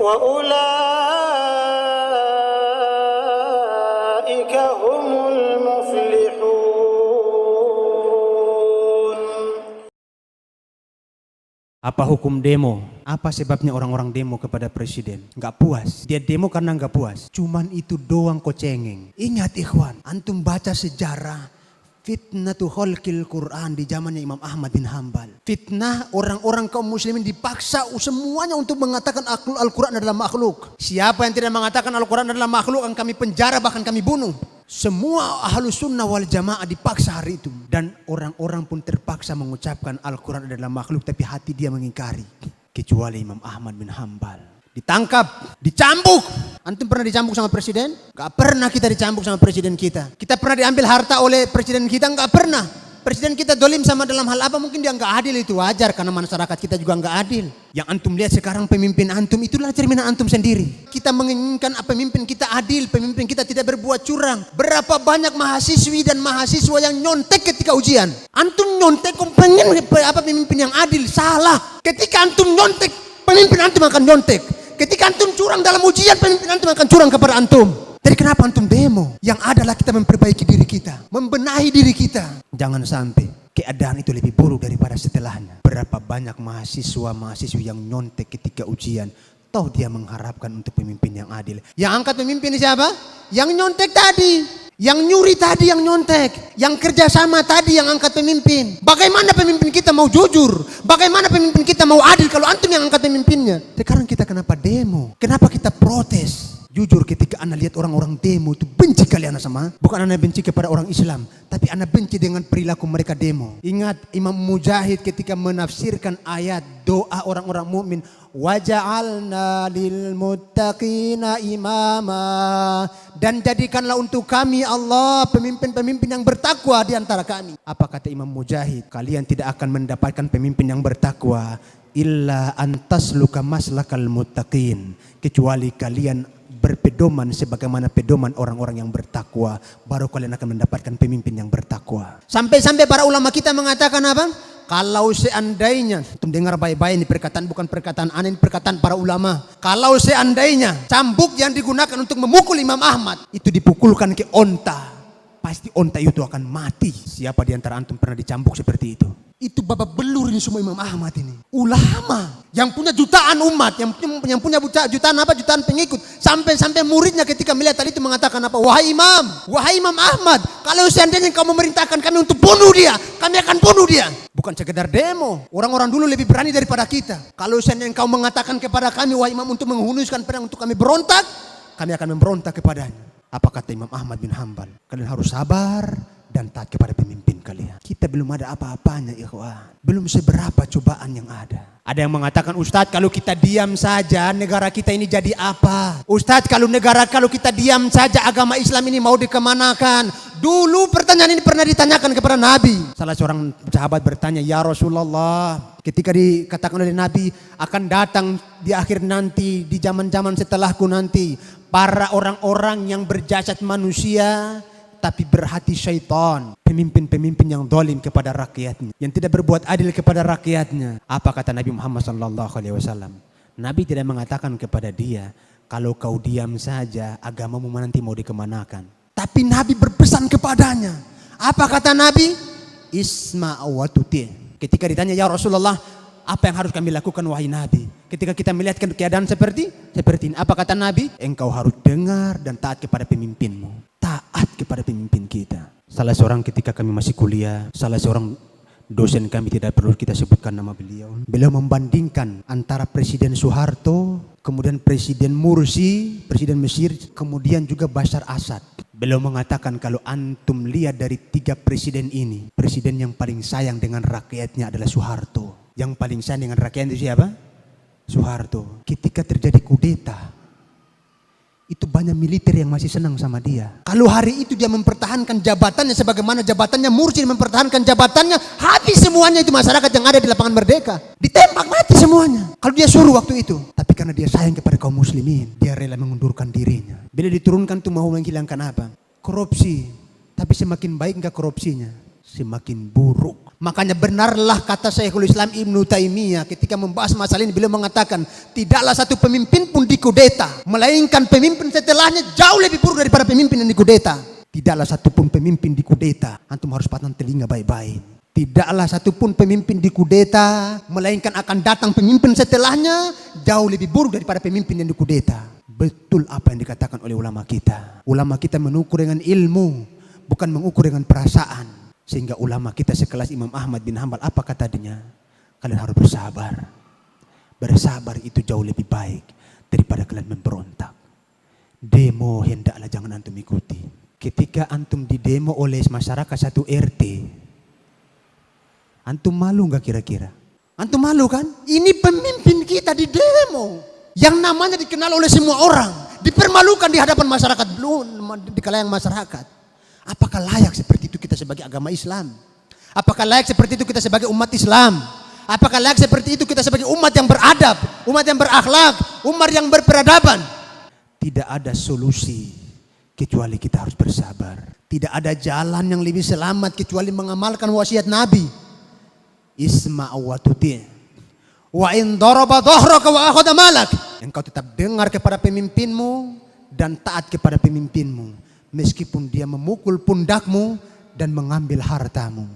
Wa ulaika humul muflihun. Apa hukum demo? Apa sebabnya orang-orang demo kepada presiden? Nggak puas. Dia demo karena nggak puas. Cuman itu doang kok cengeng. Ingat ikhwan, antum baca sejarah fitnatu khalqil Quran di zamannya Imam Ahmad bin Hambal. Fitnah orang-orang kaum muslimin dipaksa semuanya untuk mengatakan Al-Quran adalah makhluk. Siapa yang tidak mengatakan Al-Quran adalah makhluk akan kami penjara, bahkan kami bunuh. Semua ahlus sunnah wal jamaah dipaksa hari itu. Dan orang-orang pun terpaksa mengucapkan Al-Quran adalah makhluk, tapi hati dia mengingkari. Kecuali Imam Ahmad bin Hambal. Ditangkap, dicambuk. Antum pernah dicambuk sama presiden? Gak pernah kita dicambuk sama presiden kita. Kita pernah diambil harta oleh presiden kita? Gak pernah. Presiden kita dolim sama dalam hal apa? Mungkin dia gak adil, itu wajar karena masyarakat kita juga gak adil. Yang antum lihat sekarang pemimpin antum itulah cerminan antum sendiri. Kita menginginkan pemimpin kita adil, pemimpin kita tidak berbuat curang. Berapa banyak mahasiswi dan mahasiswa yang nyontek ketika ujian? Antum nyontek pengen pemimpin yang adil? Salah. Ketika antum nyontek, pemimpin antum akan nyontek. Ketika antum curang dalam ujian, pemimpin antum akan curang kepada antum. Jadi kenapa antum demo? Yang adalah kita memperbaiki diri kita, membenahi diri kita. Jangan sampai keadaan itu lebih buruk daripada setelahnya. Berapa banyak mahasiswa-mahasiswi yang nyontek ketika ujian, toh dia mengharapkan untuk pemimpin yang adil. Yang angkat pemimpin siapa? Yang nyontek tadi, yang nyuri tadi, yang nyontek, yang kerjasama tadi, yang angkat pemimpin. Bagaimana pemimpin kita mau jujur? Bagaimana pemimpin kita mau adil kalau antum yang angkat pemimpinnya? Sekarang kita kenapa demo? Kenapa kita protes? Jujur, ketika anda lihat orang-orang demo itu benci kali anda sama. Bukan anda benci kepada orang Islam, tapi anda benci dengan perilaku mereka demo. Ingat Imam Mujahid ketika menafsirkan ayat doa orang-orang mukmin, waja'alna lil muttaqina imama, dan jadikanlah untuk kami Allah pemimpin-pemimpin yang bertakwa di antara kami. Apa kata Imam Mujahid? Kalian tidak akan mendapatkan pemimpin yang bertakwa illa antasluka maslakal muttaqin, kecuali kalian berpedoman sebagaimana pedoman orang-orang yang bertakwa, baru kalian akan mendapatkan pemimpin yang bertakwa. Sampai-sampai para ulama kita mengatakan apa? Kalau seandainya, antum dengar baik-baik ini perkataan, bukan perkataan aneh, ini perkataan para ulama. Kalau seandainya cambuk yang digunakan untuk memukul Imam Ahmad itu dipukulkan ke onta, pasti onta itu akan mati. Siapa di antara antum pernah dicambuk seperti itu? Itu babak belur ini semua Imam Ahmad ini. Ulama yang punya jutaan umat, yang punya jutaan pengikut. Sampai muridnya ketika melihat tadi itu mengatakan apa? Wahai Imam Ahmad, kalau seandainya kau memerintahkan kami untuk bunuh dia, kami akan bunuh dia. Bukan sekedar demo. Orang-orang dulu lebih berani daripada kita. Kalau seandainya kau mengatakan kepada kami, wahai Imam, untuk menghunuskan pedang untuk kami berontak, kami akan memberontak kepadanya. Apa kata Imam Ahmad bin Hambal? Kalian harus sabar dan taat kepada pemimpin kalian. Kita belum ada apa-apanya, ikhwan. Belum seberapa cobaan yang ada. Ada yang mengatakan, Ustadz, kalau kita diam saja negara kita ini jadi apa? Ustadz, kalau kita diam saja agama Islam ini mau dikemanakan? Dulu pertanyaan ini pernah ditanyakan kepada Nabi. Salah seorang sahabat bertanya, ya Rasulullah, ketika dikatakan oleh Nabi akan datang di akhir nanti, di zaman-zaman setelahku nanti, para orang-orang yang berjasad manusia tapi berhati syaitan, pemimpin-pemimpin yang zalim kepada rakyatnya, yang tidak berbuat adil kepada rakyatnya. Apa kata Nabi Muhammad SAW? Nabi tidak mengatakan kepada dia, kalau kau diam saja agamamu nanti mau dikemanakan. Tapi Nabi berpesan kepadanya. Apa kata Nabi? Isma' wa tuti'. Ketika ditanya, ya Rasulullah, apa yang harus kami lakukan wahai Nabi? Ketika kita melihat keadaan seperti ini, apa kata Nabi? Engkau harus dengar dan taat kepada pemimpinmu. Taat kepada pemimpin kita. Salah seorang ketika kami masih kuliah, salah seorang dosen kami, tidak perlu kita sebutkan nama beliau. Beliau membandingkan antara Presiden Soeharto, kemudian Presiden Mursi, Presiden Mesir, kemudian juga Bashar Assad. Beliau mengatakan kalau antum lihat dari tiga presiden ini, presiden yang paling sayang dengan rakyatnya adalah Soeharto. Yang paling sayang dengan rakyat itu siapa? Soeharto. Ketika terjadi kudeta, itu banyak militer yang masih senang sama dia. Kalau hari itu dia mempertahankan jabatannya sebagaimana jabatannya Mursi mempertahankan jabatannya, habis semuanya itu masyarakat yang ada di lapangan Merdeka. Ditembak mati semuanya. Kalau dia suruh waktu itu. Tapi karena dia sayang kepada kaum muslimin, dia rela mengundurkan dirinya. Bila diturunkan itu mau menghilangkan apa? Korupsi. Tapi semakin baik enggak korupsinya? Semakin buruk. Makanya benarlah kata Syekhul Islam Ibnu Taimiyah ketika membahas masalah ini, beliau mengatakan tidaklah satu pemimpin pun dikudeta, melainkan pemimpin setelahnya jauh lebih buruk daripada pemimpin yang dikudeta. Tidaklah satu pun pemimpin dikudeta, antum harus patang telinga baik-baik. Tidaklah satu pun pemimpin dikudeta, melainkan akan datang pemimpin setelahnya jauh lebih buruk daripada pemimpin yang dikudeta. Betul apa yang dikatakan oleh ulama kita. Ulama kita mengukur dengan ilmu, bukan mengukur dengan perasaan. Sehingga ulama kita sekelas Imam Ahmad bin Hanbal apa kata dia? Kalian harus bersabar. Bersabar itu jauh lebih baik daripada kalian memberontak. Demo hendaklah jangan antum ikuti. Ketika antum didemo oleh masyarakat satu RT, antum malu nggak kira-kira? Antum malu kan? Ini pemimpin kita di demo yang namanya dikenal oleh semua orang, dipermalukan di hadapan masyarakat, belum di kalangan masyarakat. Apakah layak seperti itu kita sebagai agama Islam? Apakah layak seperti itu kita sebagai umat Islam? Apakah layak seperti itu kita sebagai umat yang beradab, umat yang berakhlak, umat yang berperadaban? Tidak ada solusi kecuali kita harus bersabar. Tidak ada jalan yang lebih selamat kecuali mengamalkan wasiat Nabi. Isma' wa tuti'. Wa in daraba dhahraka wa akhadha malak. Engkau tetap dengar kepada pemimpinmu dan taat kepada pemimpinmu, meskipun dia memukul pundakmu dan mengambil hartamu.